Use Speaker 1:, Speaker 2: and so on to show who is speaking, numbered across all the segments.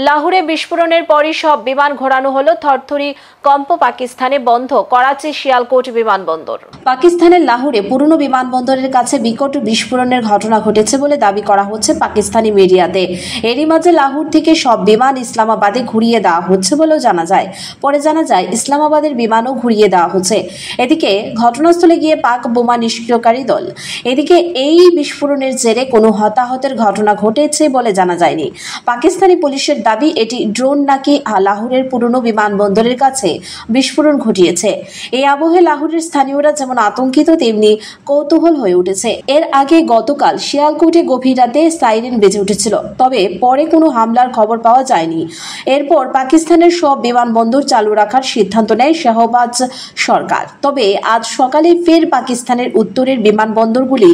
Speaker 1: লাহোরে বিস্ফোরণের পরই সব বিমান ঘোরানো হলো। থরথরি কম্প পাকিস্তানে বন্ধ করাচি শিয়ালকোট বিমানবন্দর।
Speaker 2: পাকিস্তানের লাহোরে পুরনো বিমানবন্দরের কাছে বিকট বিস্ফোরণের ঘটনা ঘটেছে বলে দাবি করা হচ্ছে পাকিস্তানি মিডিয়াতে। এরই মাঝে লাহোর থেকে সব বিমান ইসলামাবাদে ঘুরিয়ে দেওয়া হচ্ছে বলেও জানা যায়। পরে জানা যায় ইসলামাবাদের বিমানও ঘুরিয়ে দেওয়া হচ্ছে। এদিকে ঘটনাস্থলে গিয়ে পাক বোমা নিষ্ক্রিয়কারী দল। এদিকে এই বিস্ফোরণের জেরে কোনো হতাহতের ঘটনা ঘটেছে বলে জানা যায়নি। পাকিস্তানি পুলিশের দাবি এটি ড্রোন নাকি লাহোরের পুরনো বিমানবন্দরের কাছে বিস্ফোরণ ঘটিয়েছে। এই আবহে লাহোরের স্থানীয়রা যেমন আতঙ্কিত তেমনি কৌতূহল হয়ে উঠেছে। এর আগে গতকাল শিয়ালকোটে গভীর রাতে সাইরেন বেজে উঠেছিল, তবে পরে কোনো হামলার খবর পাওয়া যায়নি। এরপর পাকিস্তানের সব বিমানবন্দর চালু রাখার সিদ্ধান্ত নেয় শাহবাজ সরকার। তবে আজ সকালে ফের পাকিস্তানের উত্তরের বিমানবন্দরগুলি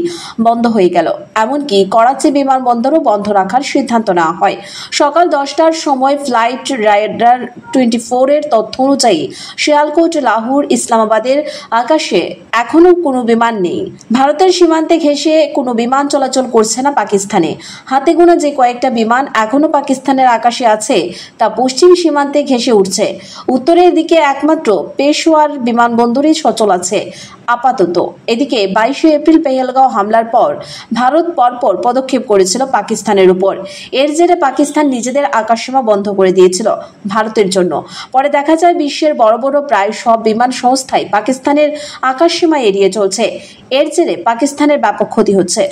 Speaker 2: বন্ধ হয়ে গেল। এমনকি করাচি বিমানবন্দরও বন্ধ রাখার সিদ্ধান্ত নেওয়া হয়। সকাল 10টার সময় ফ্লাইট রাইডার 24 এর তথ্য অনুযায়ী শিয়ালকোট লাহোর ইসলামাবাদের আকাশে এখনো কোনো বিমান নেই। ভারতের সীমান্তে ঘেঁষে কোনো বিমান চলাচল করছে না পাকিস্তানে। হাতে গোনা যে কয়েকটা বিমান এখনো পাকিস্তানের আকাশে আছে তা পশ্চিম সীমান্তে ঘেঁষে উঠছে। উত্তরের দিকে একমাত্র পেশোয়ার বিমানবন্দরই সচল আছে আপাতত। এদিকে 22শে এপ্রিল পেহেলগাঁও হামলার পর ভারত পরপর পদক্ষেপ করেছিল পাকিস্তানের উপর। এর জেরে পাকিস্তান নিজেদের আকাশসীমা বন্ধ করে দিয়েছিল ভারতের জন্য। পরে দেখা যায় বিশ্বের বড় বড় প্রায় সব বিমান সংস্থাই পাকিস্তানের আকাশসীমা এড়িয়ে চলছে। এর জেরে পাকিস্তানের ব্যাপক ক্ষতি হচ্ছে।